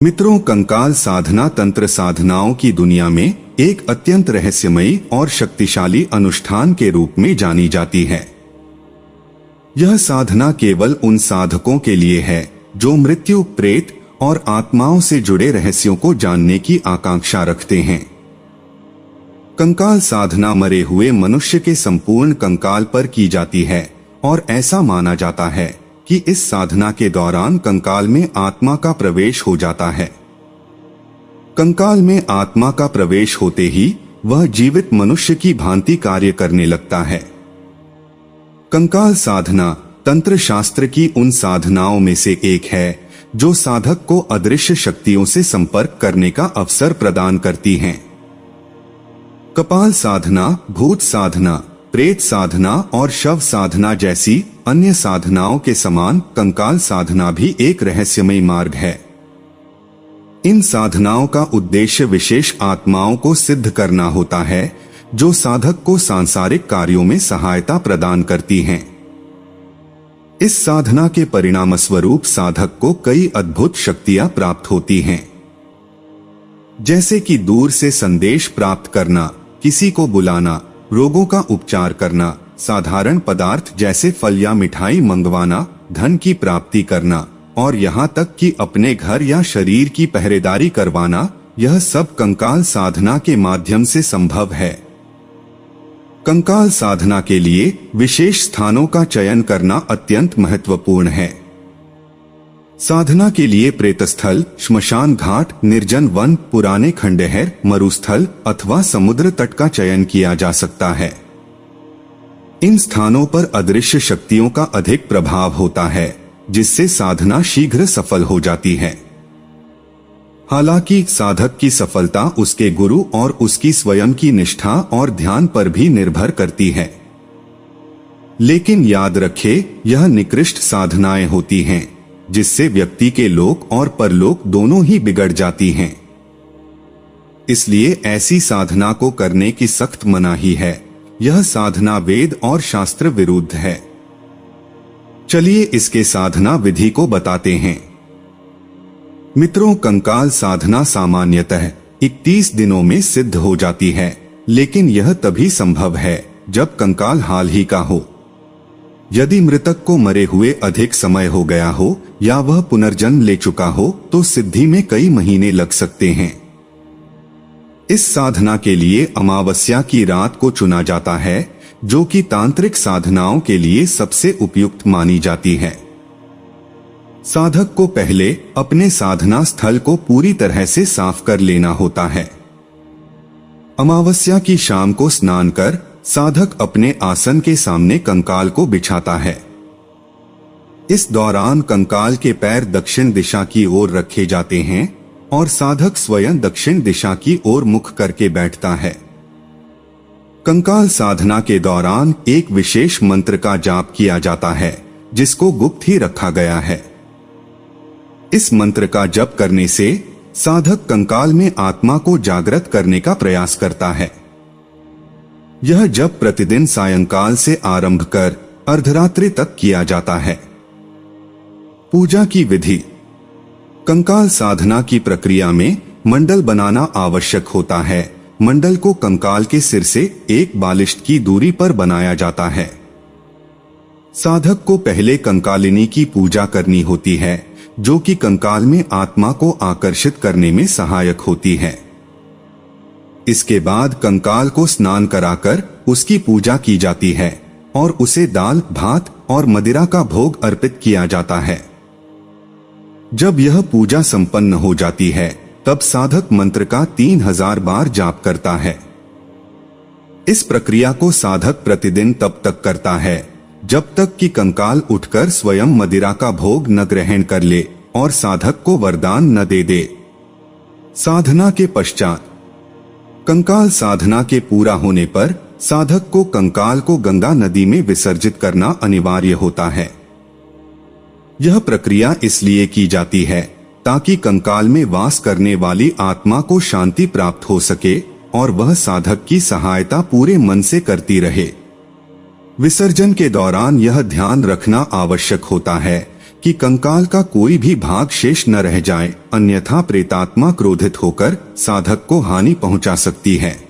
मित्रों, कंकाल साधना तंत्र साधनाओं की दुनिया में एक अत्यंत रहस्यमयी और शक्तिशाली अनुष्ठान के रूप में जानी जाती है। यह साधना केवल उन साधकों के लिए है जो मृत्यु, प्रेत और आत्माओं से जुड़े रहस्यों को जानने की आकांक्षा रखते हैं। कंकाल साधना मरे हुए मनुष्य के संपूर्ण कंकाल पर की जाती है और ऐसा माना जाता है कि इस साधना के दौरान कंकाल में आत्मा का प्रवेश हो जाता है। कंकाल में आत्मा का प्रवेश होते ही वह जीवित मनुष्य की भांति कार्य करने लगता है। कंकाल साधना तंत्र शास्त्र की उन साधनाओं में से एक है जो साधक को अदृश्य शक्तियों से संपर्क करने का अवसर प्रदान करती हैं। कपाल साधना, भूत साधना, प्रेत साधना और शव साधना जैसी अन्य साधनाओं के समान कंकाल साधना भी एक रहस्यमय मार्ग है। इन साधनाओं का उद्देश्य विशेष आत्माओं को सिद्ध करना होता है जो साधक को सांसारिक कार्यों में सहायता प्रदान करती हैं। इस साधना के परिणामस्वरूप साधक को कई अद्भुत शक्तियां प्राप्त होती हैं, जैसे कि दूर से संदेश प्राप्त करना, किसी को बुलाना, रोगों का उपचार करना, साधारण पदार्थ जैसे फल या मिठाई मंगवाना, धन की प्राप्ति करना और यहाँ तक कि अपने घर या शरीर की पहरेदारी करवाना। यह सब कंकाल साधना के माध्यम से संभव है। कंकाल साधना के लिए विशेष स्थानों का चयन करना अत्यंत महत्वपूर्ण है। साधना के लिए प्रेतस्थल, श्मशान घाट, निर्जन वन, पुराने खंडहर, मरुस्थल अथवा समुद्र तट का चयन किया जा सकता है। इन स्थानों पर अदृश्य शक्तियों का अधिक प्रभाव होता है, जिससे साधना शीघ्र सफल हो जाती है। हालांकि साधक की सफलता उसके गुरु और उसकी स्वयं की निष्ठा और ध्यान पर भी निर्भर करती है। लेकिन याद रखें, यह निकृष्ट साधनाएं होती हैं जिससे व्यक्ति के लोक और परलोक दोनों ही बिगड़ जाती हैं। इसलिए ऐसी साधना को करने की सख्त मनाही है। यह साधना वेद और शास्त्र विरुद्ध है। चलिए इसके साधना विधि को बताते हैं। मित्रों, कंकाल साधना सामान्यतः 31 दिनों में सिद्ध हो जाती है, लेकिन यह तभी संभव है जब कंकाल हाल ही का हो। यदि मृतक को मरे हुए अधिक समय हो गया हो या वह पुनर्जन्म ले चुका हो तो सिद्धि में कई महीने लग सकते हैं। इस साधना के लिए अमावस्या की रात को चुना जाता है, जो कि तांत्रिक साधनाओं के लिए सबसे उपयुक्त मानी जाती है। साधक को पहले अपने साधना स्थल को पूरी तरह से साफ कर लेना होता है। अमावस्या की शाम को स्नान कर साधक अपने आसन के सामने कंकाल को बिछाता है। इस दौरान कंकाल के पैर दक्षिण दिशा की ओर रखे जाते हैं और साधक स्वयं दक्षिण दिशा की ओर मुख करके बैठता है। कंकाल साधना के दौरान एक विशेष मंत्र का जाप किया जाता है, जिसको गुप्त ही रखा गया है। इस मंत्र का जप करने से साधक कंकाल में आत्मा को जागृत करने का प्रयास करता है। यह जप प्रतिदिन सायंकाल से आरंभ कर अर्धरात्रि तक किया जाता है। पूजा की विधि। कंकाल साधना की प्रक्रिया में मंडल बनाना आवश्यक होता है। मंडल को कंकाल के सिर से एक बालिश्त की दूरी पर बनाया जाता है। साधक को पहले कंकालिनी की पूजा करनी होती है, जो कि कंकाल में आत्मा को आकर्षित करने में सहायक होती है। इसके बाद कंकाल को स्नान कराकर उसकी पूजा की जाती है और उसे दाल, भात और मदिरा का भोग अर्पित किया जाता है। जब यह पूजा संपन्न हो जाती है, तब साधक मंत्र का 3000 बार जाप करता है। इस प्रक्रिया को साधक प्रतिदिन तब तक करता है जब तक कि कंकाल उठकर स्वयं मदिरा का भोग न ग्रहण कर ले और साधक को वरदान न दे दे। साधना के पश्चात कंकाल साधना के पूरा होने पर साधक को कंकाल को गंगा नदी में विसर्जित करना अनिवार्य होता है। यह प्रक्रिया इसलिए की जाती है ताकि कंकाल में वास करने वाली आत्मा को शांति प्राप्त हो सके और वह साधक की सहायता पूरे मन से करती रहे। विसर्जन के दौरान यह ध्यान रखना आवश्यक होता है कि कंकाल का कोई भी भाग शेष न रह जाए, अन्यथा प्रेतात्मा क्रोधित होकर साधक को हानि पहुंचा सकती है।